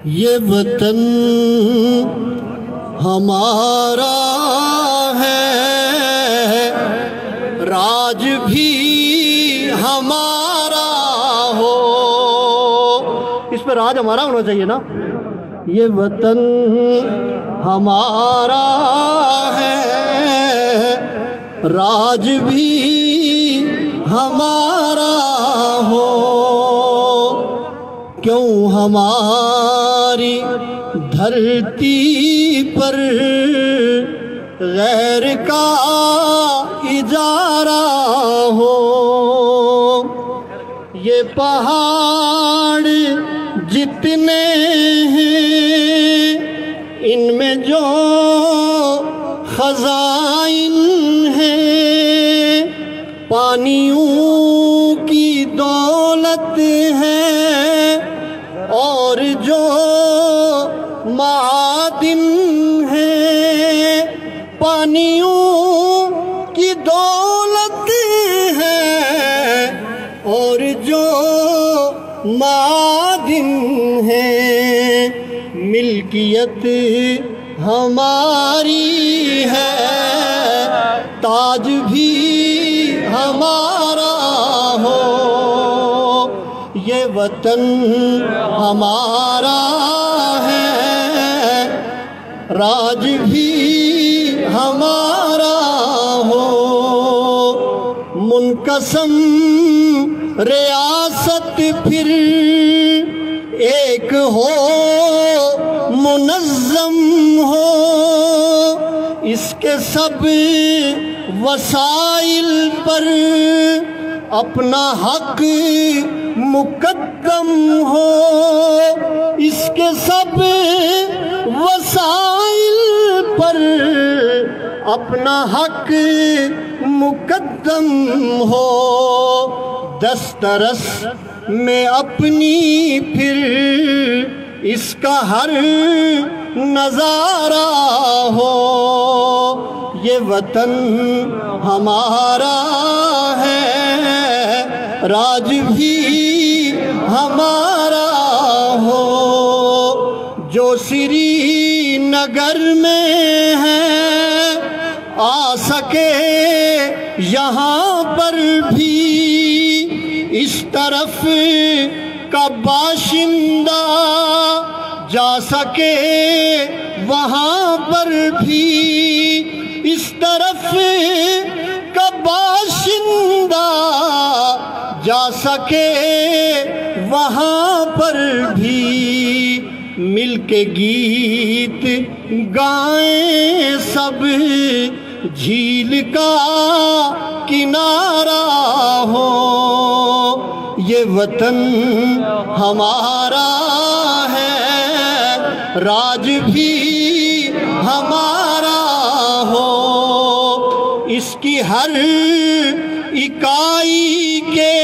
یہ وطن ہمارا ہے، راج بھی ہمارا ہو۔ اس پہ راج ہمارا ہونا چاہیے نا۔ یہ وطن ہمارا ہے، راج بھی ہمارا ہو۔ کیوں ہماری دھرتی پر غیر کا اجارہ ہو؟ یہ پہاڑ جتنے ہیں ان میں جو خزائن ہیں، پانیوں کی دولت ہے اور جو معادن ہے، پانیوں کی دولت ہے اور جو معادن ہے، ملکیت ہماری ہے، تاج بھی ہمارا ہو۔ یہ وطن ہمارا ہے، راج بھی ہمارا ہو۔ منقسم ریاست پھر ایک ہو، منظم ہو، اس کے سب وسائل پر اپنا حق مقدم ہو، اس کے سب وسائل پر اپنا حق مقدم ہو۔ دسترس میں اپنی پھر اس کا ہر نظارہ ہو۔ یہ وطن ہمارا ہے، راج بھی ہمارا ہو۔ جو سری نگر میں ہے آ سکے یہاں پر بھی، اس طرف کا باشندہ جا سکے وہاں پر بھی، اس طرف کا باشندہ جا سکے وہاں پر بھی۔ مل کے گیت گائیں سب، جھیل کا کنارہ ہو۔ یہ وطن ہمارا ہے، راج بھی ہمارا ہو۔ اس کی ہر اکائی کے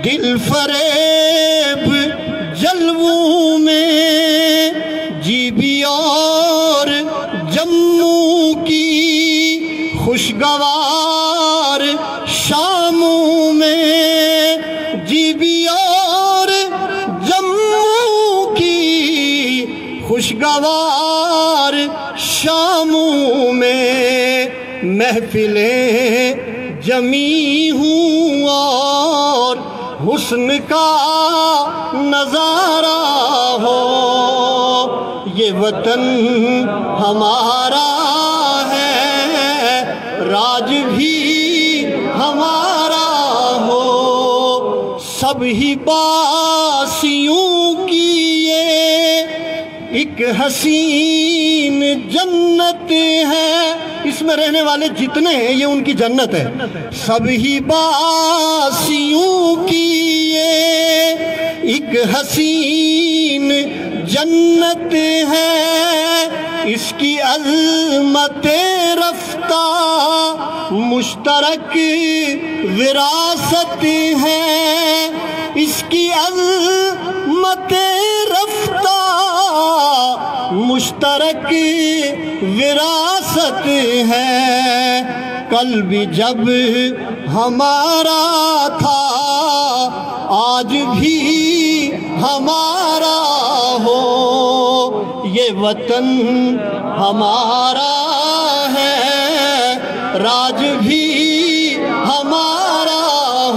دل فریب جلووں میں، جی بھی اور جموں کی خوشگوار شاموں میں، جی بھی اور جموں کی خوشگوار شاموں میں، محفلیں جمی ہوں اور حسن کا نظارہ ہو۔ یہ وطن ہمارا ہے، راج بھی ہمارا ہو۔ سب ہی باسیوں کی یہ ایک حسین جنت ہے، اس میں رہنے والے جتنے ہیں یہ ان کی جنت ہے۔ سب ہی باسیوں کی یہ ایک حسین جنت ہے، اس کی عظمت رفتہ مشترک وراثت ہے، اس کی عظمت رفتہ مشترک وراثت ہے۔ کل بھی جب ہمارا تھا آج بھی ہمارا ہو، یہ وطن ہمارا ہے، راج بھی ہمارا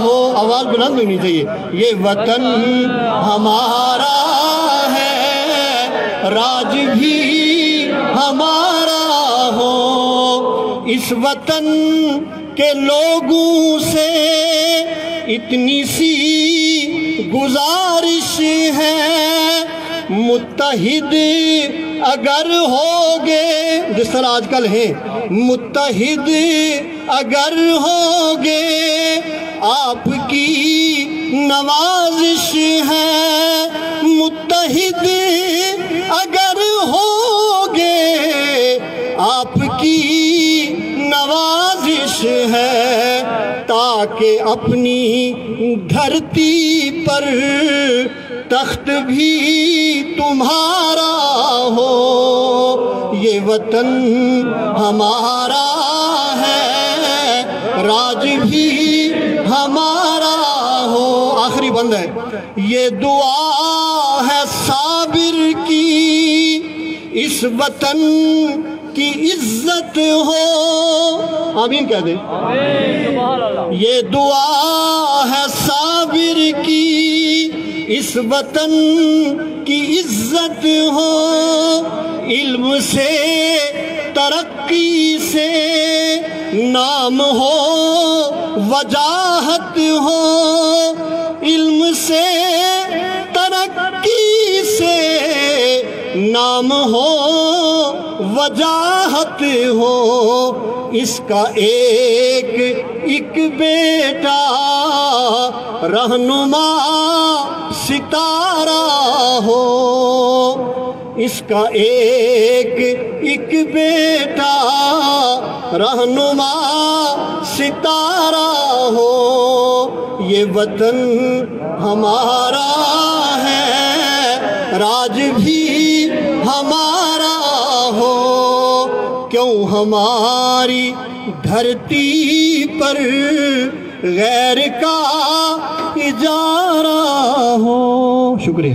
ہو۔ آواز بلند ہونی چاہیے۔ یہ وطن ہمارا ہے، راج بھی ہمارا ہو۔ اس وطن کے لوگوں سے اتنی سی گزارش ہے، متحد اگر ہوگے، جس طرح آج کل ہیں، متحد اگر ہوگے، آپ کی نوازش ہے، متحد اگر ہوگے، آپ کی نوازش ہے، تاکہ اپنی دھرتی پر تخت بھی تمہارا ہو۔ یہ وطن ہمارا ہے، راج بھی ہمارا ہو۔ آخری بند ہے۔ یہ دعا ہے صابر کی، اس وطن کی عزت ہو۔ آمین کہہ دیں۔ یہ دعا ہے صابر کی، اس وطن کی عزت ہو، علم سے ترقی سے نام ہو، وجاہت ہو، علم سے ترقی سے نام ہو، وجاہت ہو، اس کا ایک بیٹا رہنما ستارہ ہو، اس کا ایک بیٹا رہنما ستارہ ہو۔ یہ وطن ہمارا ہے، راج بھی ہمارا ہو، کیوں ہماری دھرتی پر غیر کا اجارہ ہو۔ شکریہ۔